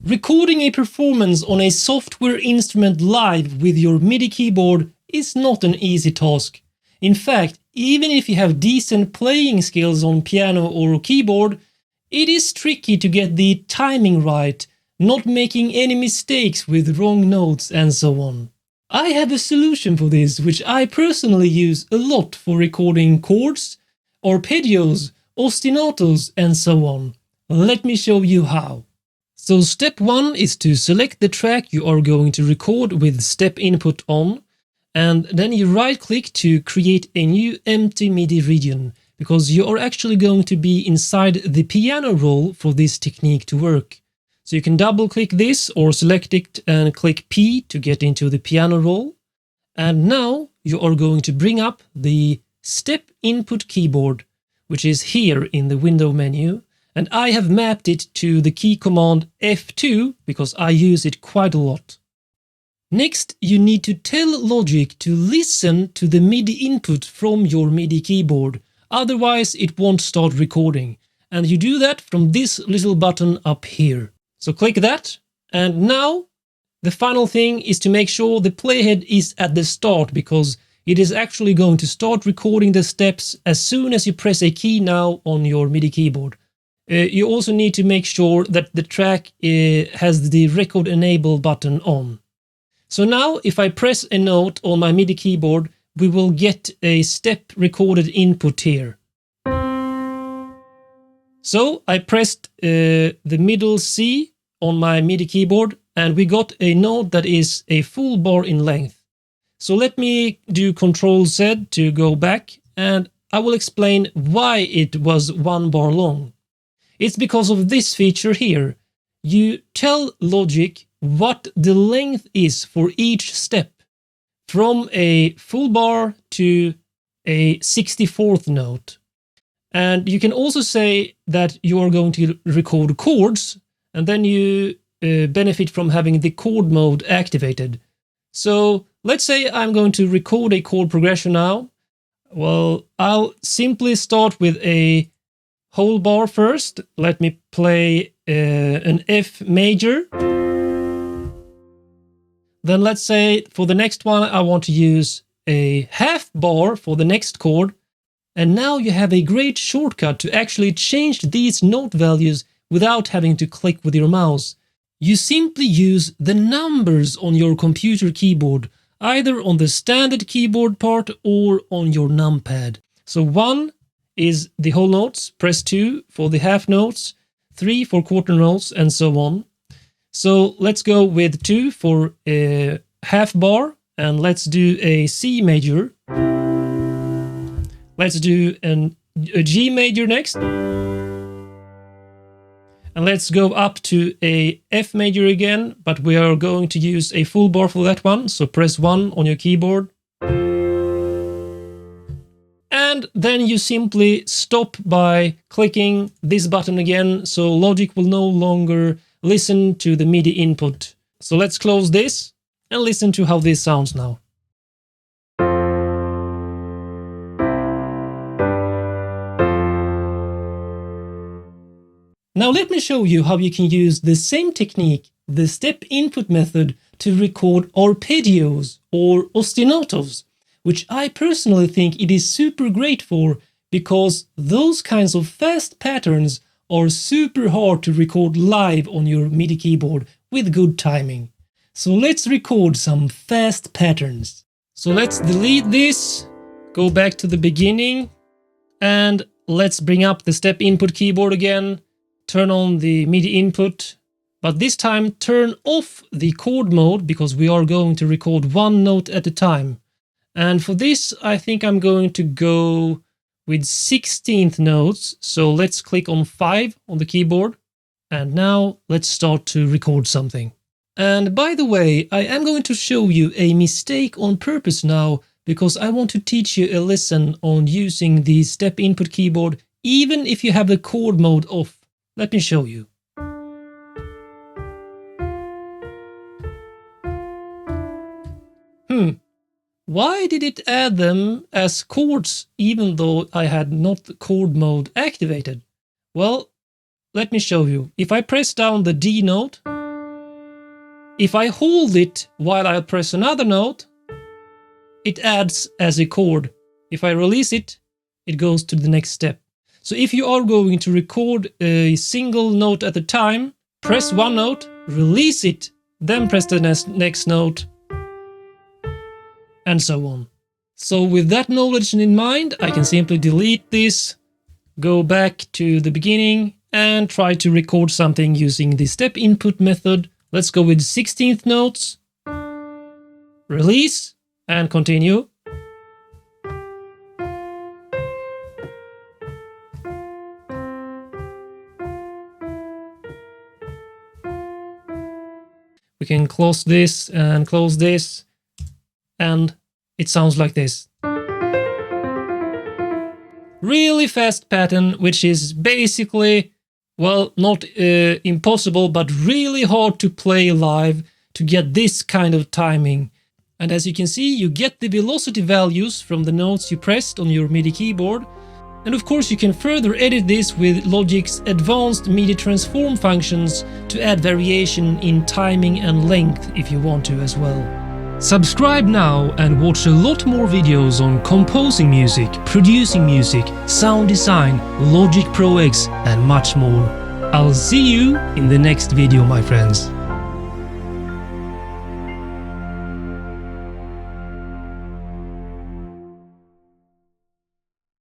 Recording a performance on a software instrument live with your MIDI keyboard is not an easy task. In fact, even if you have decent playing skills on piano or keyboard, it is tricky to get the timing right, not making any mistakes with wrong notes and so on. I have a solution for this, which I personally use a lot for recording chords, arpeggios, ostinatos and so on. Let me show you how. So step 1 is to select the track you are going to record with step input on, and then you right click to create a new empty MIDI region, because you are actually going to be inside the piano roll for this technique to work. So you can double click this or select it and click P to get into the piano roll. And now you are going to bring up the step input keyboard, which is here in the window menu. And I have mapped it to the key command F2 because I use it quite a lot. Next, you need to tell Logic to listen to the MIDI input from your MIDI keyboard, otherwise it won't start recording. And you do that from this little button up here. So click that, and now the final thing is to make sure the playhead is at the start, because it is actually going to start recording the steps as soon as you press a key now on your MIDI keyboard. You also need to make sure that the track has the record enable button on. So now if I press a note on my MIDI keyboard, we will get a step recorded input here. So I pressed the middle C on my MIDI keyboard and we got a note that is a full bar in length. So let me do Ctrl Z to go back, and I will explain why it was 1 bar long. It's because of this feature here. You tell Logic what the length is for each step, from a full bar to a 64th note. And you can also say that you are going to record chords, and then you benefit from having the chord mode activated. So let's say I'm going to record a chord progression now. Well, I'll simply start with a whole bar first. Let me play an F major. Then let's say for the next one I want to use a half bar for the next chord. And now you have a great shortcut to actually change these note values without having to click with your mouse. You simply use the numbers on your computer keyboard, either on the standard keyboard part or on your numpad. So 1 is the whole notes, press 2 for the half notes, 3 for quarter notes, and so on. So let's go with 2 for a half bar, and let's do a C major. Let's do a G major next. And let's go up to a F major again, but we are going to use a full bar for that one, so press 1 on your keyboard. And then you simply stop by clicking this button again, so Logic will no longer listen to the MIDI input. So let's close this and listen to how this sounds now. Now let me show you how you can use the same technique, the step input method, to record arpeggios or ostinatos, which I personally think it is super great for, because those kinds of fast patterns are super hard to record live on your MIDI keyboard with good timing. So let's record some fast patterns. So let's delete this, go back to the beginning, and let's bring up the step input keyboard again, turn on the MIDI input, but this time turn off the chord mode because we are going to record 1 note at a time. And for this, I think I'm going to go with 16th notes. So let's click on 5 on the keyboard. And now let's start to record something. And by the way, I am going to show you a mistake on purpose now, because I want to teach you a lesson on using the step input keyboard even if you have the chord mode off. Let me show you. Why did it add them as chords even though I had not the chord mode activated? Well, let me show you. If I press down the D note, If I hold it while I press another note, it adds as a chord. If I release it, it goes to the next step. So if you are going to record a single note at a time, press one note, release it, then press the next note, and so on. So with that knowledge in mind, I can simply delete this, go back to the beginning, and try to record something using the step input method. Let's go with 16th notes, release, and continue. We can close this, and it sounds like this. Really fast pattern, which is basically, well, not impossible, but really hard to play live to get this kind of timing. And as you can see, you get the velocity values from the notes you pressed on your MIDI keyboard. And of course you can further edit this with Logic's advanced MIDI transform functions to add variation in timing and length if you want to as well. Subscribe now and watch a lot more videos on composing music, producing music, sound design, Logic Pro X and much more. I'll see you in the next video, my friends.